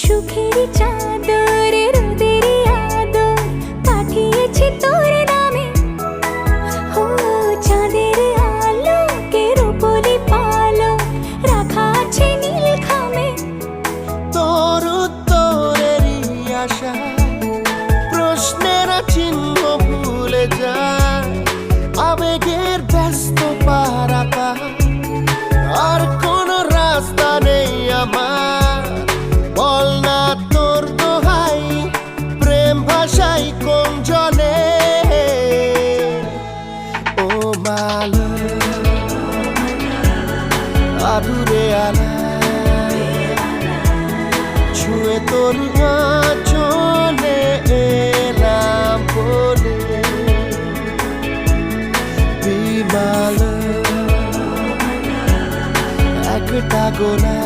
সুখের চাদর রোদের আদর পাঠিয়েছি তোর নামে। ও চাঁদের আলোকে রূপলি পালক রাখা আছে নীল খামে। তোর উত্তরেরই আশা প্রশ্নের চিহ্ন ভুলে যায়, আবেগের ব্যস্ত পারাপা আর কোনো রাস্তা নেই আমার। বল না তোর দোহাই প্রেম ভাষাই কোন জলে। ও মালা আদুরে আলা ছুঁয়ে তোর চলে এলাম বলে। বিমাল একটা গোলা